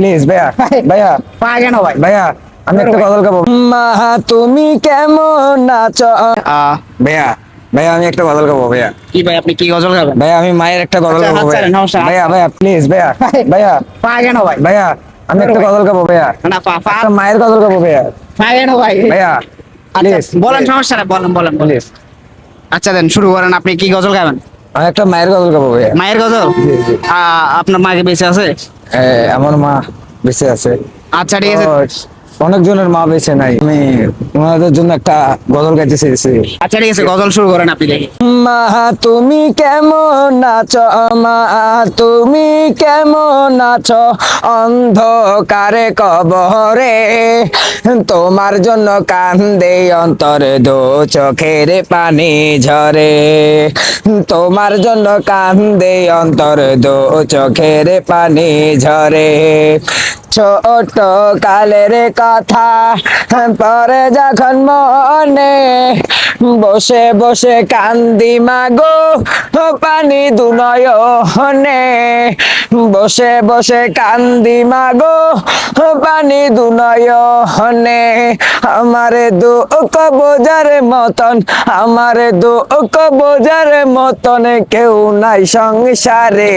Please ভাইয়া ভাইয়া পা কেন ভাই? ভাইয়া আমি একটা গজল গাবো। মা তুমি কেমন আছো? ভাইয়া ভাইয়া আমি একটা গজল গাবো ভাইয়া। কি ভাই, আপনি কি গজল গাবেন? ভাইয়া আমি মায়ের একটা গজল আচ্ছা, গাবো আচ্ছা, ভাইয়া। নমস্কার। ভাইয়া ভাইয়া প্লিজ ভাইয়া ভাইয়া পা কেন ভাই? ভাইয়া আমি একটা গজল গাবো ভাইয়া। না, পা একটা মায়ের গজল গাবো ভাইয়া। পা কেন ভাই? ভাইয়া আচ্ছা, প্লিজ বলেন, সমস্যা নাই, বলেন বলেন বলেন। প্লিজ আচ্ছা দেন, শুরু করেন। আপনি কি গজল গাবেন? আমি একটা মায়ের গজল গাবো ভাইয়া। মায়ের গজল? জি জি। আপনার মা কি বেঁচে আছে? আমার মা বেঁচে আছে। আচ্ছা, ঠিক আছে। অনেকজনের মা বেঁচে নাই, আমি ওনাদের জন্য একটা গজল গাইতে চেয়েছি। আচ্ছা, ঠিক আছে, গজল শুরু করেন আপনি, দেখি। মা তুমি কেমন আছো? মা তুমি কেমন আছো? অন্ধকারে কবরে তোমার জন্য কান্দে অন্তরে দো চোখের পানি ঝরে। তোমার জন্য কান্দে অন্তরে দো চোখের পানি ঝরে। ছোট কালের কথা পরে যখন মনে বসে বসে কান্দি মাগো পানি দুনয়নে। বসে বসে কান্দি মাগো পানি দুনয়নে। আমারে দুঃখ বোঝার মতন, আমারে দুঃখ বোঝার মতন কেউ নাই সংসারে।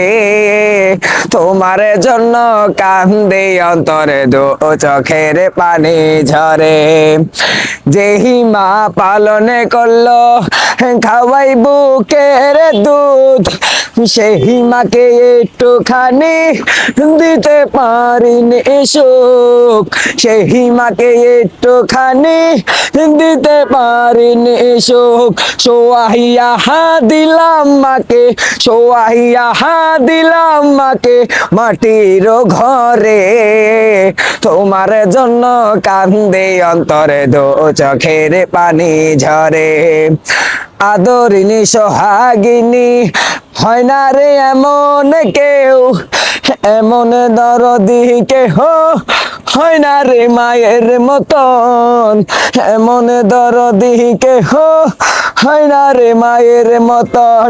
তোমার জন্য কান্দে অন্তরে দো চোখের পানি ঝরে। যেহি মা পালনে করলো খাওয়াই বুকের দুধ, সেই মাকে একটুখানি দিতে পারিনি সুখ। সেই মাকে একটুখানি দিতে পারিনি সুখ। সোয়াহিয়া দিলাম মাকে, সোয়াহিয়া দিলাম মাকে মাটির ঘরে। তোমার জন্য কান্দে অন্তরে দো চোখের পানি ঝরে। আদরিনী সোহাগিনী হয় না রে এমন কেউ, এমন দরদি কেহ হয় না রে মায়ের মতন। এমন দরদি কেহ হয় না রে মায়ের মতন।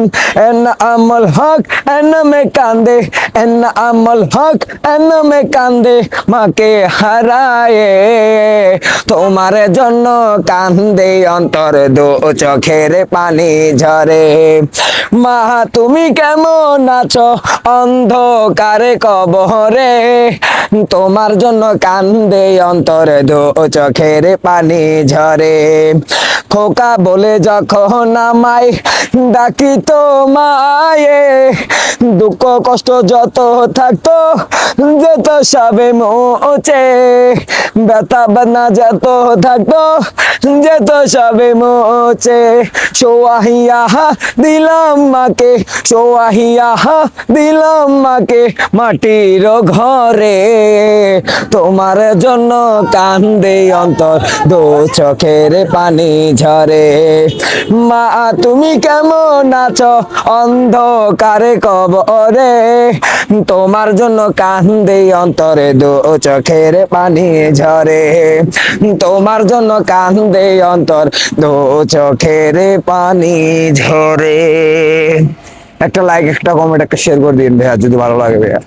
এন আমল হক এন মে কান্দে, এন আমল হক এন মে কান্দে মাকে হারায়ে। তোমার জন্য কান্দে অন্তর দো চোখের পানি ঝরে। মা তুমি কেমন আছো? অন্ধকারে কবরে তোমার জন্য কান্দে অন্তরে দো চোখের পানি ঝরে। খোকা বলে যখন আমায় ডাকি তো মায়ে, দুঃখ কষ্ট যত থাকতো যেত সবে মোচে। ব্যথা বেদনা যত থাকতো যেত সবে মোচে। সোয়াহিয়া দিলাম মাকে, সোয়াহিয়া দিলাম মাকে মাটির ঘরে। তোমার জন্য কান্দে অন্তর দো চোখের পানি ঝরে। মা তুমি কেমন আছো? অন্ধকারে কবরে তোমার জন্য কান্দে অন্তরে দো চোখের পানি ঝরে। তোমার জন্য কান্দে অন্তর দো চোখের পানি ঝরে। একটা লাইক, একটা কমেন্ট, একটা শেয়ার করে দিন ভাইয়া যদি ভালো লাগে ভাইয়া।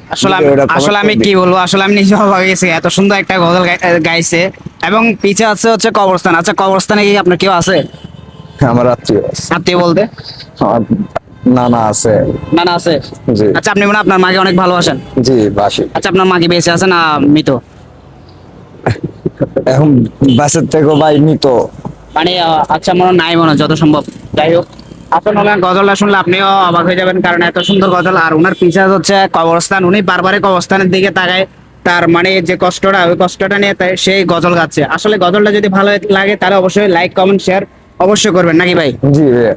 আসলে আমি কি বলবো, আসলে আমি নিজে অবাক হয়ে গেছি, এত সুন্দর একটা গজল গাইছে। এবং পিছে আছে হচ্ছে কবরস্থান। আচ্ছা, কবরস্থানে কি আপনার কেউ আছে? আমার আত্মীয় আছে। আত্মীয় বলতে? আমার নানা আছে। না আছে? জি আচ্ছা, আপনি মনে হয় আপনার মাকে অনেক ভালোবাসেন। জি বাসি। আচ্ছা, আপনার মা কি বেঁচে আছে না মৃত? এখন বাসের থেকে ভাই মৃত। মানে আচ্ছা, মনে হয় নাই, মনে হয় যত সম্ভব। যাই হোক, আসলে ওনার গজলটা শুনলে আপনিও অবাক হয়ে যাবেন, কারণ এত সুন্দর গজল। আর ওনার পিছে হচ্ছে কবরস্থান, উনি বারবারই কবরস্থানের দিকে তাকায়। তার মানে যে কষ্টটা, ওই কষ্টটা নিয়ে সেই গজল গাচ্ছে। আসলে গজলটা যদি ভালো লাগে তাহলে অবশ্যই লাইক কমেন্ট শেয়ার অবশ্যই করবেন, নাকি ভাই? জি ভাইয়া।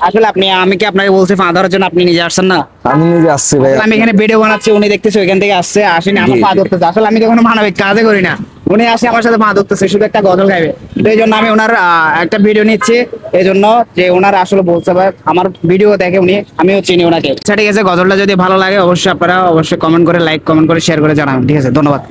আসলে আমি কি আপনাকে বলছি পা ধরার জন্য, আপনি নিজে আসছেন না? আমি নিজে আসছি ভাইয়া। আমি এখানে ভিডিও বানাচ্ছি, উনি দেখতেছে ওইখান থেকে আসছে, আসেনি আমার পা ধরতেছে। আসলে আমি তো কোনো মানবিক কাজে করি না, উনি আসে আমার সাথে পা ধরতেছে, শুধু একটা গজল গাইবে। তো এই জন্য আমি ওনার একটা ভিডিও নিচ্ছি, এই জন্য যে ওনার আসলে বলতে পারে আমার ভিডিও দেখে উনি, আমিও চিনি ওনাকে। আচ্ছা, ঠিক আছে, গজলটা যদি ভালো লাগে অবশ্যই আপনারা অবশ্যই কমেন্ট করে, লাইক কমেন্ট করে, শেয়ার করে জানাবেন। ঠিক আছে, ধন্যবাদ।